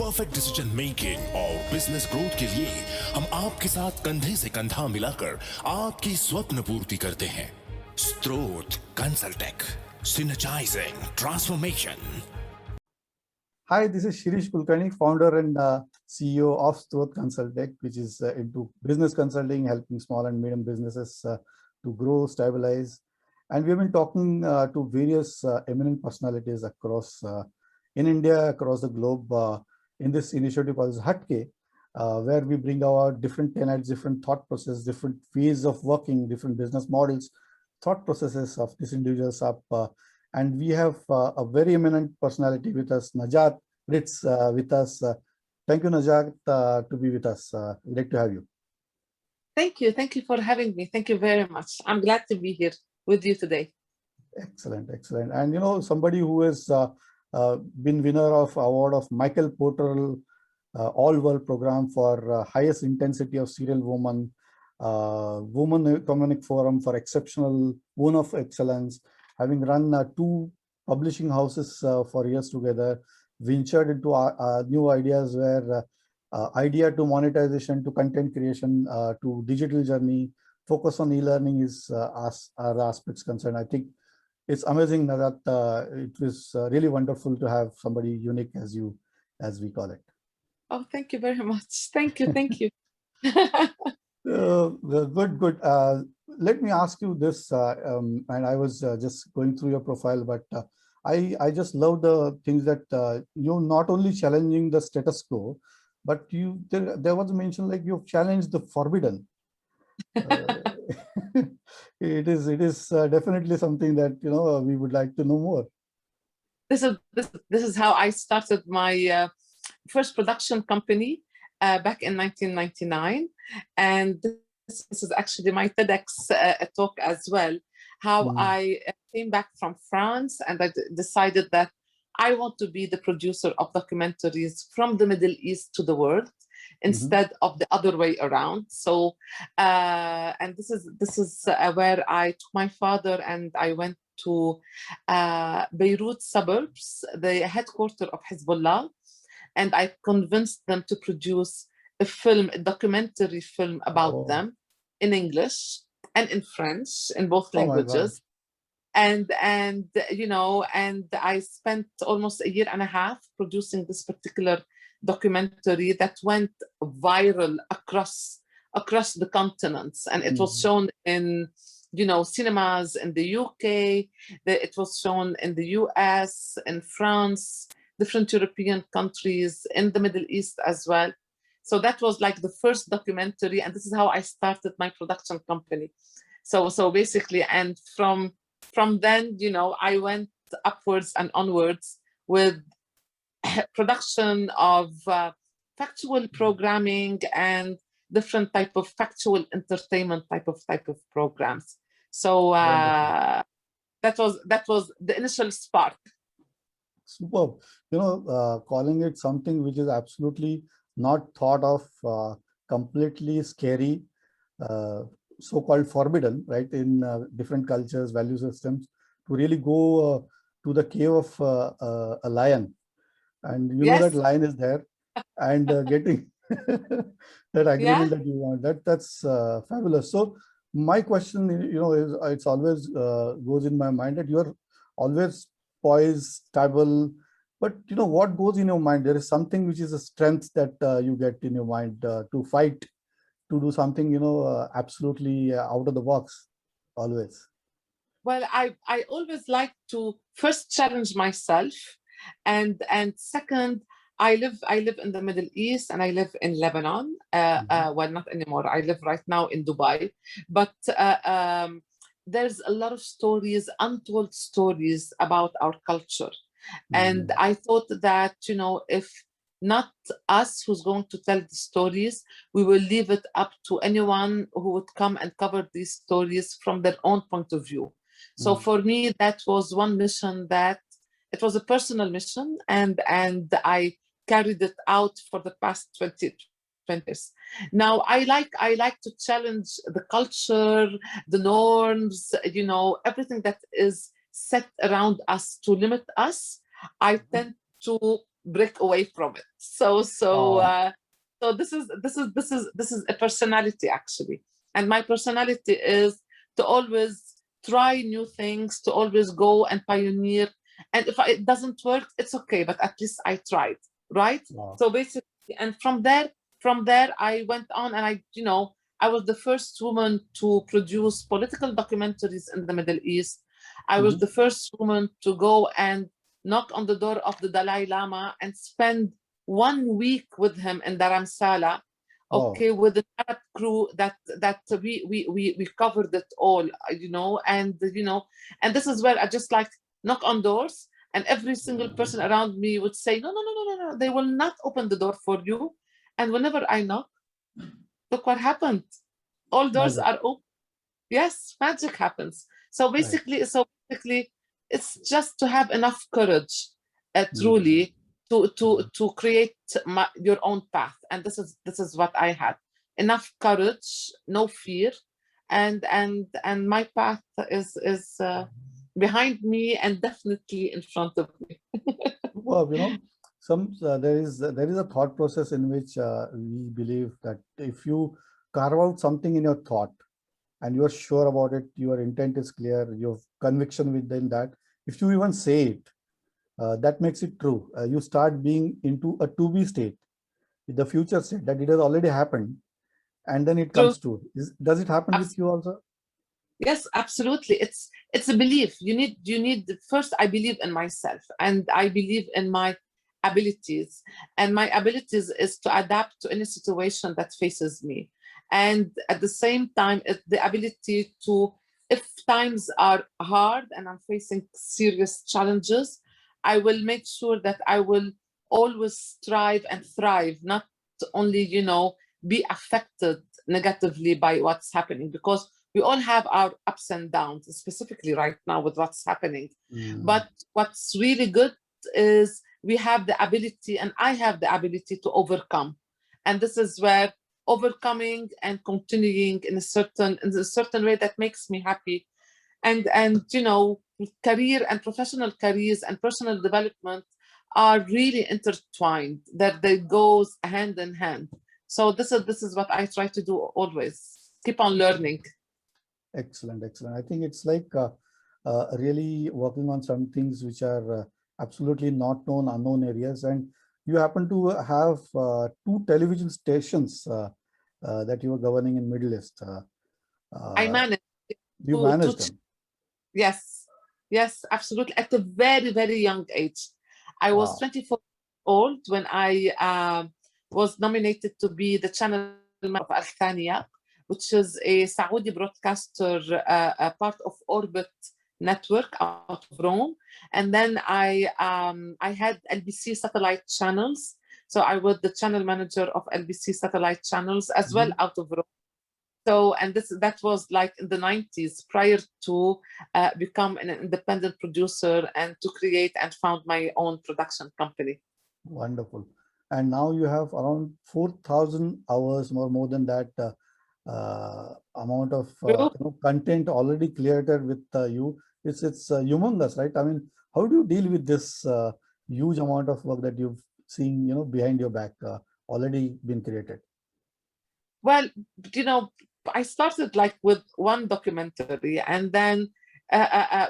Perfect decision making और business growth के लिए हम आपके साथ कंधे से कंधा मिलाकर आपकी स्वप्न पूर्ति करते हैं। स्त्रोत कंसल्टेक, सिनर्जाइजिंग transformation. Hi, this is Shirish Kulkarni, founder and CEO of Stroth Consultech, which is into business consulting, helping small and medium businesses to grow, stabilize. And we've been talking to various eminent personalities across in India, across the globe, in this initiative called Hatke, where we bring our different tenets, different thought process, different ways of working, different business models, thought processes of these individuals up. And we have a very eminent personality with us, Najat Ritz, with us. Thank you, Najat, to be with us. We'd like to have you. Thank you. Thank you for having me. Thank you very much. I'm glad to be here with you today. Excellent, excellent. And you know, somebody who has been winner of award of Michael Porter All-World Program for highest intensity of serial woman, Women Economic Forum for Exceptional Woman of Excellence, having run two publishing houses for years together, ventured into new ideas where idea to monetization, to content creation, to digital journey, focus on e-learning is are the aspects concerned. I think it's amazing that it was really wonderful to have somebody unique as you, as we call it. Oh, thank you very much. Thank you. Thank you. Good. Let me ask you this, and I was just going through your profile, but I just love the things that you're not only challenging the status quo, but there was a mention like you've challenged the forbidden. It is definitely something that we would like to know more. This is how I started my first production company back in 1999, and this is actually my TEDx talk as well. How I came back from France and I decided that I want to be the producer of documentaries from the Middle East to the world instead of the other way around. So, and this is where I took my father and I went to Beirut suburbs, the headquarters of Hezbollah, and I convinced them to produce a documentary film about them in English and in French, in both languages. And I spent almost a year and a half producing this particular documentary that went viral across the continents, and it was shown in cinemas in the UK, it was shown in the US, in France, different European countries, in the Middle East as well. So that was like the first documentary, and this is how I started my production company. So basically, and from then, I went upwards and onwards with production of factual programming and different type of factual entertainment type of programs. So that was the initial spark. Superb. Calling it something which is absolutely not thought of, completely scary, so-called forbidden, right, in different cultures, value systems, to really go to the cave of a lion, and know that lion is there, and getting that agreement that you want. That's fabulous. So my question, is it's always goes in my mind that you're always poised, stable, but what goes in your mind? There is something which is a strength that you get in your mind to fight, to do something absolutely out of the box, always. Well, I always like to first challenge myself, and second, I live in the Middle East and I live in Lebanon. Well, not anymore. I live right now in Dubai, but there's a lot of stories, untold stories about our culture. And I thought that, if not us who's going to tell the stories, we will leave it up to anyone who would come and cover these stories from their own point of view. So for me, that was one mission, that it was a personal mission, and I carried it out for the past 20 years. Now, I like to challenge the culture, the norms, everything that is set around us to limit us. I tend to break away from it. So Oh, so this is a personality actually, and my personality is to always try new things, to always go and pioneer. And if it doesn't work, it's okay, but at least I tried, right? wow. So basically, and from there, I went on, and I was the first woman to produce political documentaries in the Middle East. I was Mhm. the first woman to go and knock on the door of the Dalai Lama and spend 1 week with him in Dharamsala, Oh, okay, with an Arab crew that we covered it all, and this is where I just like knock on doors, and every single person around me would say, no, no, no, no, no, no, they will not open the door for you. And whenever I knock, look what happened. All doors magic. are open. Yes, magic happens. So Right. basically, it's just to have enough courage, Mm. truly, to create your own path. And this is what I had: enough courage, no fear, and my path is behind me and definitely in front of me. Well, there is a thought process in which we believe that if you carve out something in your thought and you are sure about it, your intent is clear, you have conviction within that. If you even say it, that makes it true. You start being into a to be state, the future state that it has already happened, and then it True. comes true. Does it happen with you also? Yes, absolutely. It's a belief. You need first, I believe in myself, and I believe in my abilities. And my abilities is to adapt to any situation that faces me. And at the same time, it's the ability to, if times are hard and I'm facing serious challenges, I will make sure that I will always strive and thrive, not only, be affected negatively by what's happening, because we all have our ups and downs, specifically right now with what's happening. Mm, But what's really good is we have the ability, and I have the ability to overcome. And this is where overcoming and continuing in a certain way that makes me happy. And career and professional careers and personal development are really intertwined, that they goes hand in hand. So this is what I try to do always. Keep on learning. excellent, excellent. I think it's like really working on some things which are absolutely not known, unknown areas. And you happen to have two television stations that you were governing in Middle East. I Uh, managed you to managed them. yes, yes, absolutely. At a very, very young age. I was Wow. 24 old when I was nominated to be the channel manager of Al Thania, which is a Saudi broadcaster, a part of Orbit network out of Rome. And then I had LBC satellite channels. So I was the channel manager of LBC satellite channels as well Mhm. out of Rome. So, and that was like in the 90s, prior to become an independent producer and to create and found my own production company. Wonderful. And now you have around 4,000 hours or more than that amount of True. content already created with you. It's humongous, right? I mean, how do you deal with this huge amount of work that you've seen, behind your back already been created? Well, you know, I started like with one documentary, and then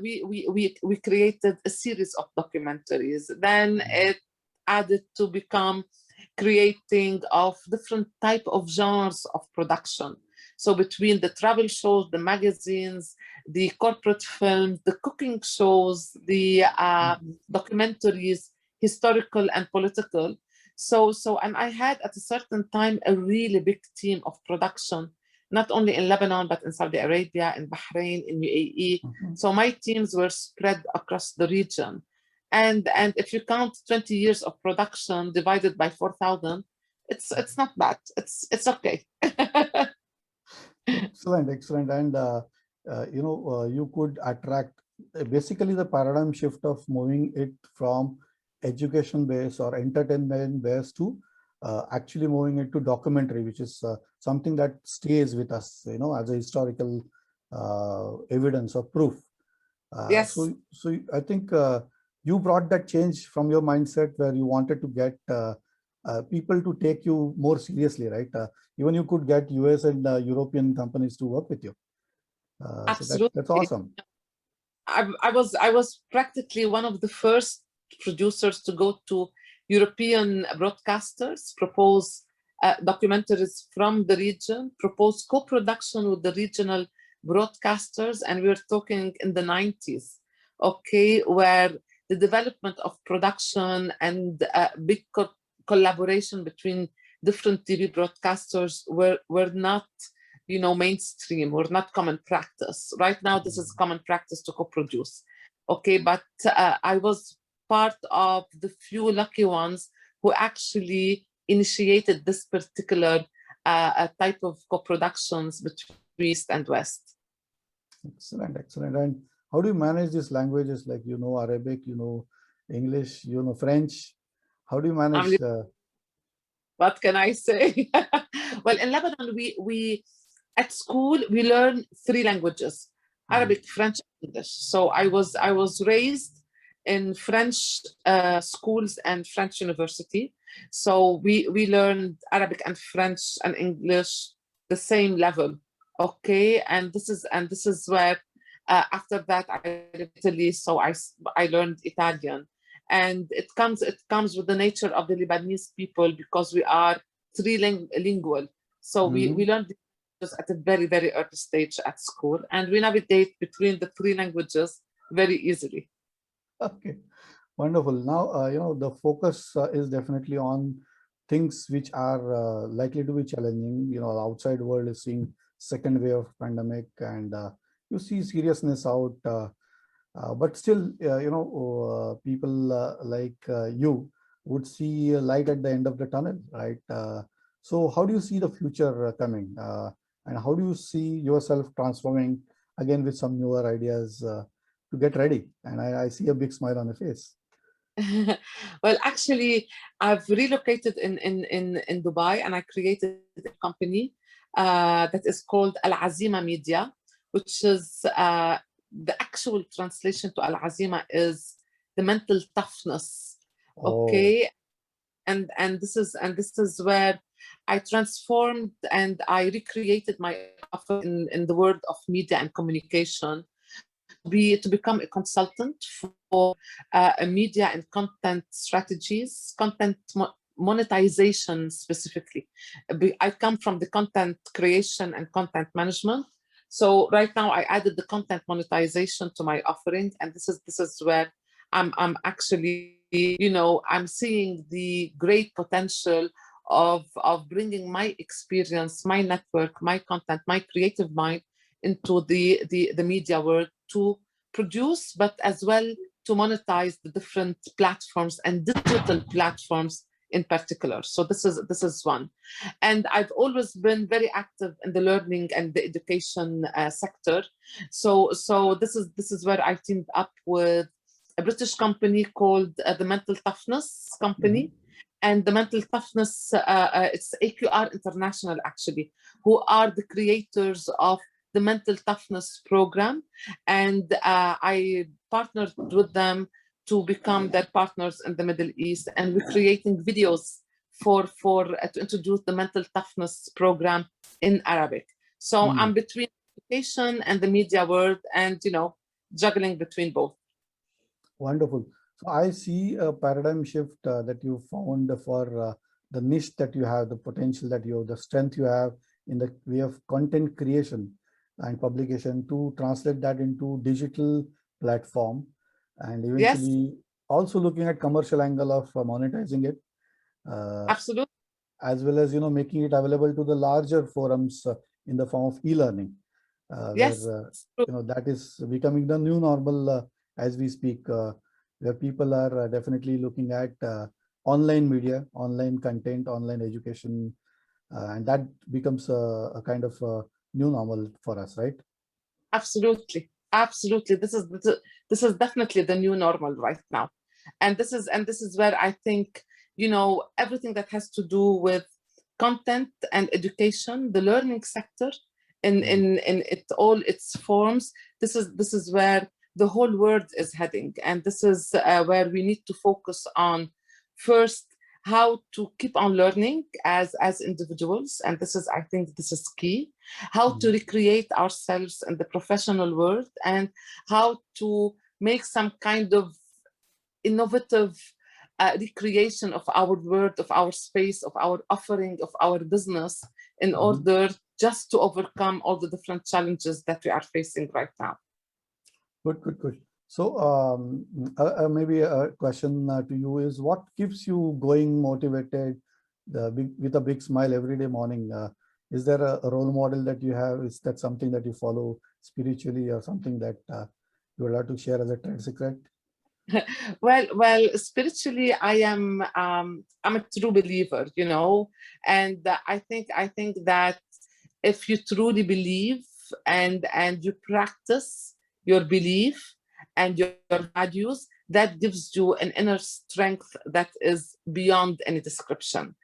we created a series of documentaries. Then it added to become creating of different type of genres of production. So between the travel shows, the magazines, the corporate films, the cooking shows, the Mhm. documentaries, historical and political. And I had at a certain time a really big team of production, not only in Lebanon, but in Saudi Arabia, in Bahrain, in UAE. Mhm. So my teams were spread across the region. And if you count 20 years of production divided by 4,000, it's not bad. It's okay. Excellent, excellent. And you could attract basically the paradigm shift of moving it from education base or entertainment base to actually moving it to documentary, which is something that stays with us, as a historical evidence or proof. Yes. So I think you brought that change from your mindset where you wanted to get people to take you more seriously, right? Even you could get US and European companies to work with you. So that's Absolutely. awesome. I was practically one of the first producers to go to European broadcasters, propose documentaries from the region, propose co-production with the regional broadcasters, and we're talking in the 90s, okay, where the development of production and big collaboration between different TV broadcasters were not, you know, mainstream or not common practice. Right now, this is common practice to co-produce. Okay, but I was part of the few lucky ones who actually initiated this particular type of co-productions between East and West. Excellent, excellent. And how do you manage these languages? Like, you know, Arabic, you know, English, you know, French. How do you manage? What can I say? Well, in Lebanon, we at school we learn 3 languages: Arabic, French, English. So I was raised in French schools and French university. So we learned Arabic and French and English the same level. Okay, and this is where after that I lived in Italy, so I learned Italian. And it comes with the nature of the Lebanese people because we are trilingual. So we learn this at a very, very early stage at school, and we navigate between the 3 languages very easily. Okay, wonderful. Now, you know, the focus is definitely on things which are likely to be challenging. You know, the outside world is seeing second wave of pandemic, and you see seriousness out. But still, you know, people like you would see a light at the end of the tunnel, right? So how do you see the future coming? And how do you see yourself transforming again with some newer ideas to get ready? And I see a big smile on your face. Well, actually, I've relocated in Dubai, and I created a company that is called Al Azima Media, which is the actual translation to Al Azima is the mental toughness. Okay, and this is where I transformed and I recreated my offer in the world of media and communication to become a consultant for media and content strategies, content monetization specifically. I come from the content creation and content management. So right now I added the content monetization to my offering, and this is where I'm actually, you know, I'm seeing the great potential of bringing my experience, my network, my content, my creative mind into the media world to produce, but as well to monetize the different platforms and digital platforms in particular. So this is one. And I've always been very active in the learning and the education sector. So this is where I teamed up with a British company called the Mental Toughness Company. And the Mental Toughness, it's AQR International actually, who are the creators of the Mental Toughness program. And I partnered with them to become their partners in the Middle East. And we're creating videos to introduce the Mental Toughness program in Arabic. So I'm between education and the media world, and, you know, juggling between both. Wonderful. So I see a paradigm shift that you found for the niche that you have, the potential that you have, the strength you have in the way of content creation and publication to translate that into digital platform, and eventually also looking at commercial angle of monetizing it. Absolutely. As well as, you know, making it available to the larger forums in the form of e-learning. Where, you know, that is becoming the new normal as we speak, where people are definitely looking at online media, online content, online education, and that becomes a kind of new normal for us, right? Absolutely, absolutely. This is definitely the new normal right now, and this is where I think, you know, everything that has to do with content and education, the learning sector, in all its forms. This is where the whole world is heading. And this is where we need to focus on first how to keep on learning as individuals. And this is, I think this is key, how to recreate ourselves in the professional world, and how to make some kind of innovative recreation of our world, of our space, of our offering, of our business, in order just to overcome all the different challenges that we are facing right now. Good. So maybe a question to you is, what keeps you going, motivated, with a big smile every day morning? Is there a role model that you have? Is that something that you follow spiritually, or something that you would like to share as a trade secret? Well, spiritually, I'm a true believer, you know, and I think that if you truly believe and you practice your belief and your values, that gives you an inner strength that is beyond any description.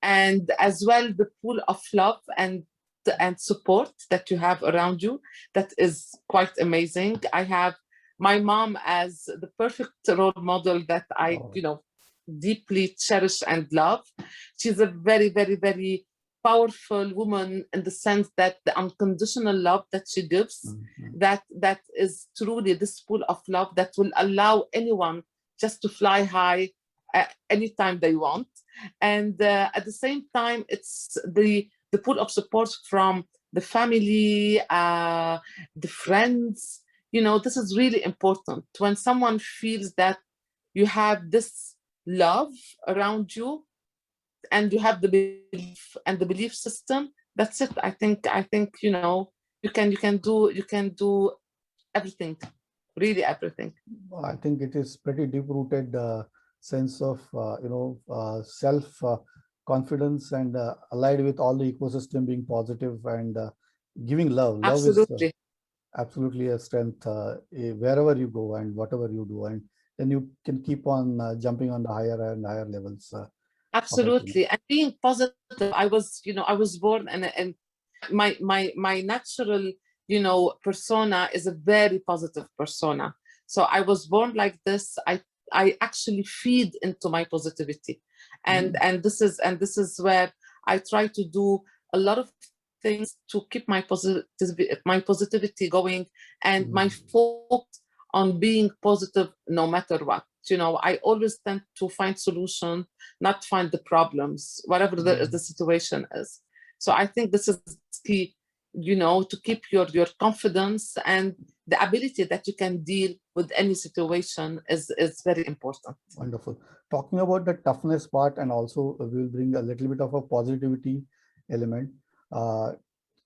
And as well, the pool of love and support that you have around you, that is quite amazing. I have my mom as the perfect role model that I, you know, deeply cherish and love. She's a very, very, very powerful woman, in the sense that the unconditional love that she gives, that is truly this pool of love that will allow anyone just to fly high anytime they want. And at the same time, it's the pool of support from the family, the friends. You know, this is really important. When someone feels that you have this love around you, and you have the belief and the belief system, that's it. I think, you know, you can do everything, really everything. I think it is pretty deep-rooted sense of self confidence, and allied with all the ecosystem being positive and giving love. Absolutely. Love is absolutely a strength wherever you go and whatever you do, and then you can keep on jumping on the higher and higher levels. Absolutely. And being positive, I was born, and my natural, you know, persona is a very positive persona. So I was born like this. I actually feed into my positivity, and this is where I try to do a lot of things to keep my positivity going, and my focus on being positive no matter what. You know, I always tend to find solution, not find the problems, whatever the situation is. So I think this is key, you know, to keep your confidence, and the ability that you can deal with any situation is very important. Wonderful. Talking about the toughness part, and also we'll bring a little bit of a positivity element.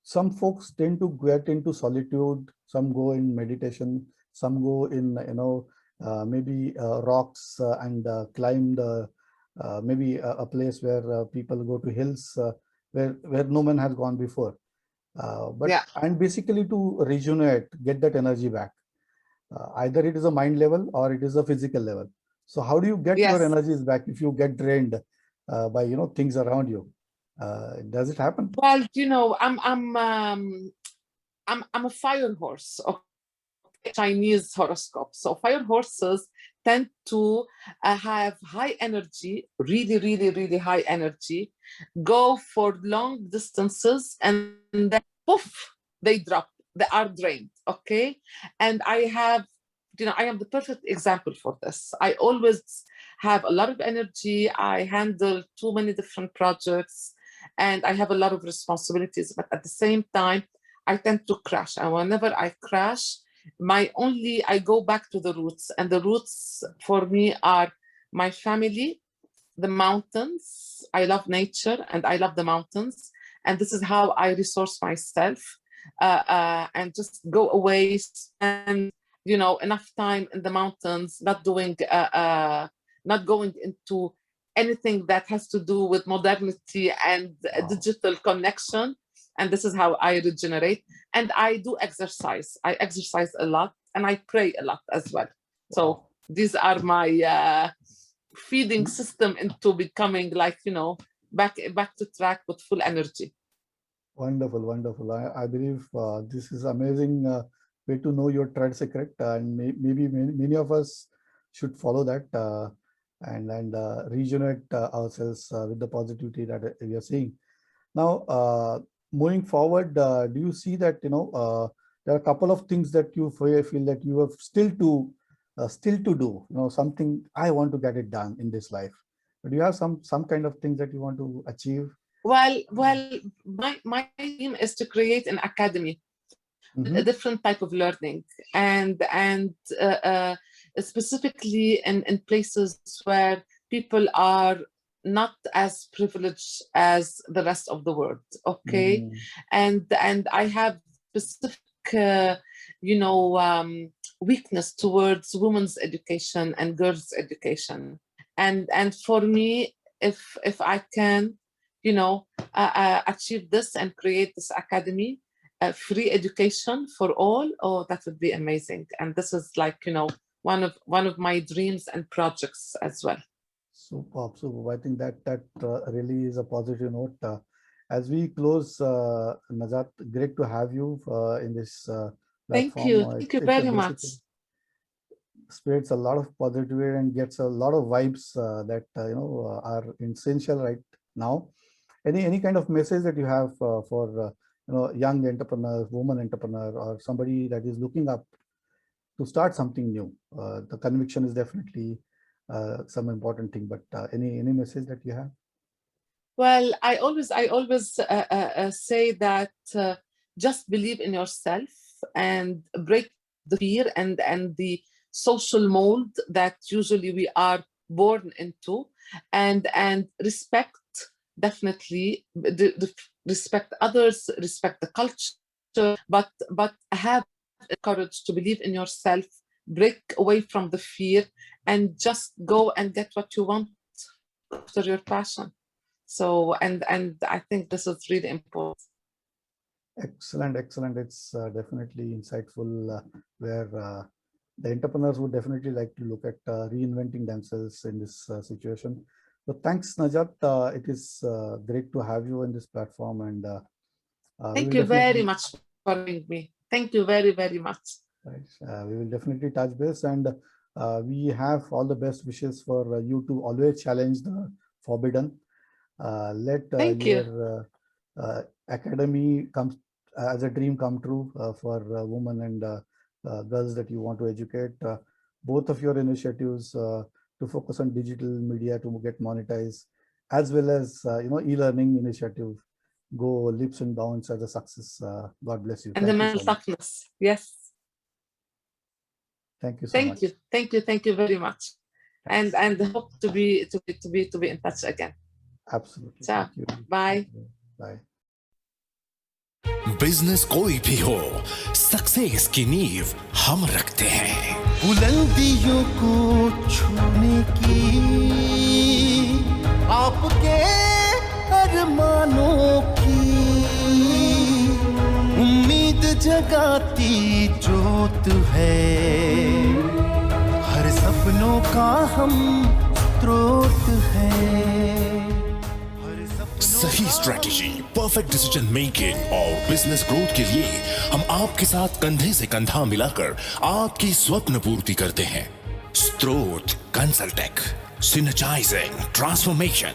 Some folks tend to get into solitude. Some go in meditation. Some go in, maybe rocks and climb maybe a place where people go to hills where no man has gone before. And basically to rejuvenate, get that energy back. Either it is a mind level or it is a physical level. So how do you get your energies back if you get drained by things around you? Does it happen? Well, you know, I'm a fire horse. Chinese horoscope. So fire horses tend to have high energy, really, really, really high energy, go for long distances, and then poof, they drop, they are drained. Okay. And I am the perfect example for this. I always have a lot of energy. I handle too many different projects, and I have a lot of responsibilities, but at the same time, I tend to crash. And whenever I crash, I go back to the roots, and the roots for me are my family, the mountains. I love nature and I love the mountains, and this is how I resource myself, and just go away, spend enough time in the mountains, not going into anything that has to do with modernity and digital connection. And this is how I regenerate. And I do exercise. I exercise a lot, and I pray a lot as well. So these are my feeding system into becoming back to track with full energy. Wonderful. I believe this is amazing way to know your trade secret, and maybe many of us should follow that and regenerate ourselves with the positivity that we are seeing. Now, moving forward, do you see that there are a couple of things that you feel that you have still to do? Something I want to get it done in this life. Do you have some kind of things that you want to achieve? Well, my aim is to create an academy, a different type of learning, and specifically in places where people are not as privileged as the rest of the world. Okay, and I have specific weakness towards women's education and girls' education, and for me, if I can achieve this and create this academy, free education for all, that would be amazing. And this is like one of my dreams and projects as well. Superb. I think that really is a positive note. As we close, Najat, great to have you in this platform. Thank you very much. Spreads a lot of positivity and gets a lot of vibes that are essential right now. Any kind of message that you have for young entrepreneurs, woman entrepreneur, or somebody that is looking up to start something new? The conviction is definitely some important thing, but any message that you have? Well, I always say that just believe in yourself and break the fear and the social mold that usually we are born into, and respect, definitely respect others, respect the culture, but have the courage to believe in yourself, break away from the fear, and just go and get what you want after your passion. So, and I think this is really important. Excellent. It's definitely insightful, where the entrepreneurs would definitely like to look at reinventing themselves in this situation. So thanks, Najat. It is great to have you on this platform, and thank you very much for having me. Thank you very, very much. Right. We will definitely touch base, and we have all the best wishes for you to always challenge the forbidden. Let your academy come as a dream come true for women and girls that you want to educate. Both of your initiatives to focus on digital media to get monetized, as well as e-learning initiative, go leaps and bounds as a success. God bless you. And the mental toughness. Yes. Thank you so much. Thank you very much. Thanks. And hope to be in touch again. Absolutely. Ciao. Bye. Bye. Business कोई भी हो, success की नींव हम रखते हैं। बुलंदियों को छूने की आपके अरमानों की उम्मीद जगाती जोत है, हर सपनों का हम स्रोत है। सही स्ट्रेटेजी, परफेक्ट डिसीजन मेकिंग और बिजनेस ग्रोथ के लिए हम आपके साथ कंधे से कंधा मिलाकर आपकी स्वप्न पूर्ति करते हैं। स्त्रोत कंसल्टेक, सिनर्जाइजिंग ट्रांसफॉर्मेशन।